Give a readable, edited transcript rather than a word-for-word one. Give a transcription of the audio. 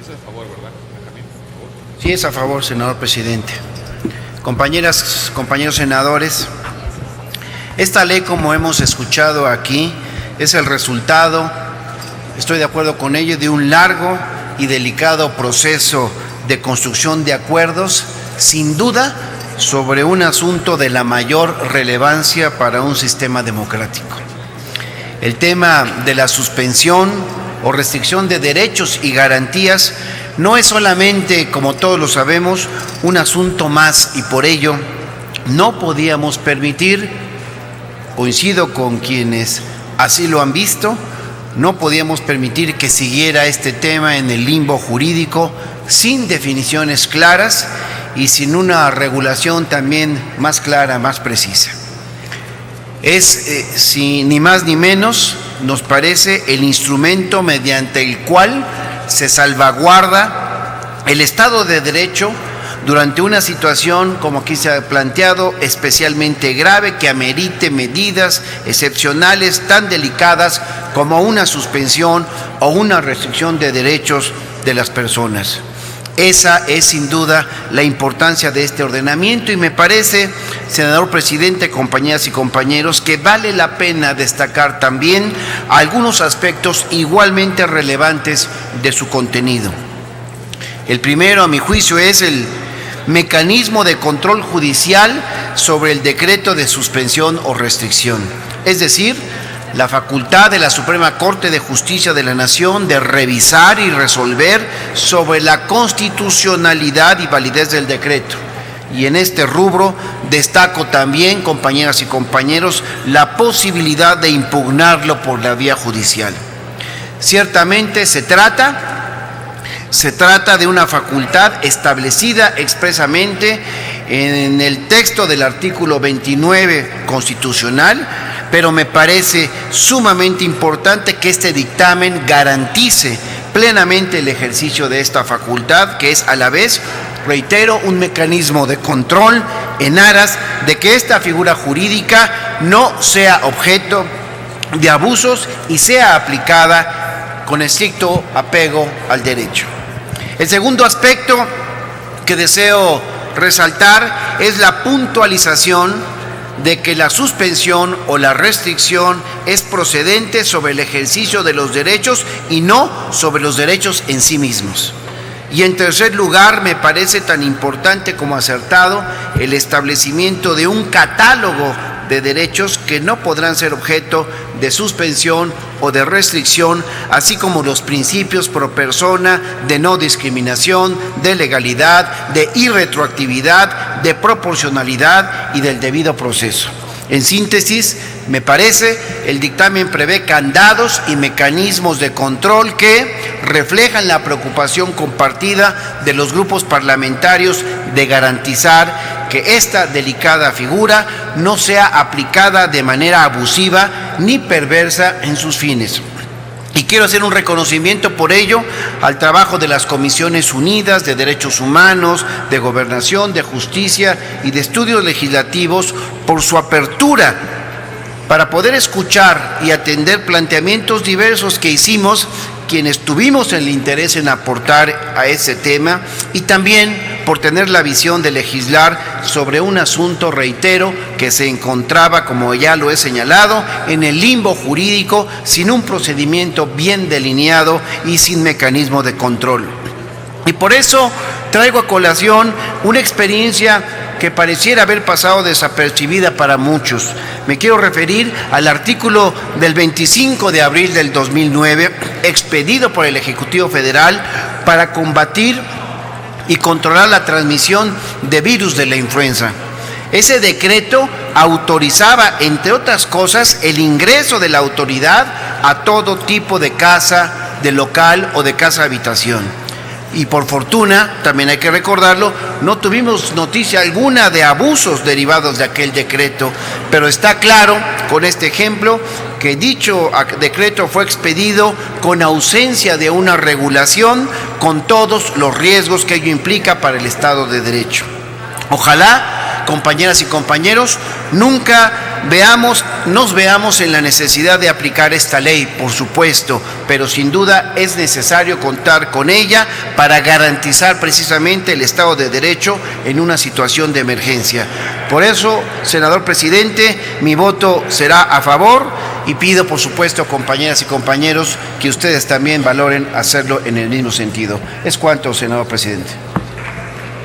Sí, es a favor, ¿verdad, Benjamín? ¿A favor? Sí, es a favor, senador presidente. Compañeras, compañeros senadores, esta ley, como hemos escuchado aquí, es el resultado, estoy de acuerdo con ello, de un largo y delicado proceso de construcción de acuerdos, sin duda, sobre un asunto de la mayor relevancia para un sistema democrático. El tema de la suspensión o restricción de derechos y garantías no es solamente, como todos lo sabemos, un asunto más, y por ello no podíamos permitir, coincido con quienes así lo han visto, no podíamos permitir que siguiera este tema en el limbo jurídico sin definiciones claras y sin una regulación también más clara, más precisa. Es, ni más ni menos, nos parece el instrumento mediante el cual se salvaguarda el Estado de Derecho durante una situación, como aquí se ha planteado, especialmente grave, que amerite medidas excepcionales tan delicadas como una suspensión o una restricción de derechos de las personas. Esa es sin duda la importancia de este ordenamiento y me parece, senador presidente, compañeras y compañeros, que vale la pena destacar también algunos aspectos igualmente relevantes de su contenido. El primero, a mi juicio, es el mecanismo de control judicial sobre el decreto de suspensión o restricción, es decir, la facultad de la Suprema Corte de Justicia de la Nación de revisar y resolver sobre la constitucionalidad y validez del decreto. Y en este rubro destaco también, compañeras y compañeros, la posibilidad de impugnarlo por la vía judicial. Ciertamente se trata de una facultad establecida expresamente en el texto del artículo 29 constitucional, pero me parece sumamente importante que este dictamen garantice plenamente el ejercicio de esta facultad, que es a la vez, reitero, un mecanismo de control en aras de que esta figura jurídica no sea objeto de abusos y sea aplicada con estricto apego al derecho. El segundo aspecto que deseo resaltar es la puntualización de que la suspensión o la restricción es procedente sobre el ejercicio de los derechos y no sobre los derechos en sí mismos. Y en tercer lugar, me parece tan importante como acertado el establecimiento de un catálogo de derechos que no podrán ser objeto de suspensión o de restricción, así como los principios pro persona de no discriminación, de legalidad, de irretroactividad, de proporcionalidad y del debido proceso. En síntesis, me parece, el dictamen prevé candados y mecanismos de control que reflejan la preocupación compartida de los grupos parlamentarios de garantizar que esta delicada figura no sea aplicada de manera abusiva ni perversa en sus fines. Y quiero hacer un reconocimiento por ello al trabajo de las Comisiones Unidas de Derechos Humanos, de Gobernación, de Justicia y de Estudios Legislativos por su apertura para poder escuchar y atender planteamientos diversos que hicimos quienes tuvimos el interés en aportar a ese tema y también por tener la visión de legislar sobre un asunto, reitero, que se encontraba, como ya lo he señalado, en el limbo jurídico, sin un procedimiento bien delineado y sin mecanismo de control. Y por eso traigo a colación una experiencia que pareciera haber pasado desapercibida para muchos. Me quiero referir al artículo del 25 de abril del 2009, expedido por el Ejecutivo Federal para combatir y controlar la transmisión de virus de la influenza. Ese decreto autorizaba, entre otras cosas, el ingreso de la autoridad a todo tipo de casa, de local o de casa habitación. Y por fortuna, también hay que recordarlo, no tuvimos noticia alguna de abusos derivados de aquel decreto, pero está claro con este ejemplo que dicho decreto fue expedido con ausencia de una regulación, con todos los riesgos que ello implica para el Estado de Derecho. Ojalá, compañeras y compañeros, nunca nos veamos en la necesidad de aplicar esta ley, por supuesto, pero sin duda es necesario contar con ella para garantizar precisamente el Estado de Derecho en una situación de emergencia. Por eso, senador presidente, mi voto será a favor y pido, por supuesto, compañeras y compañeros, que ustedes también valoren hacerlo en el mismo sentido. Es cuanto, senador presidente.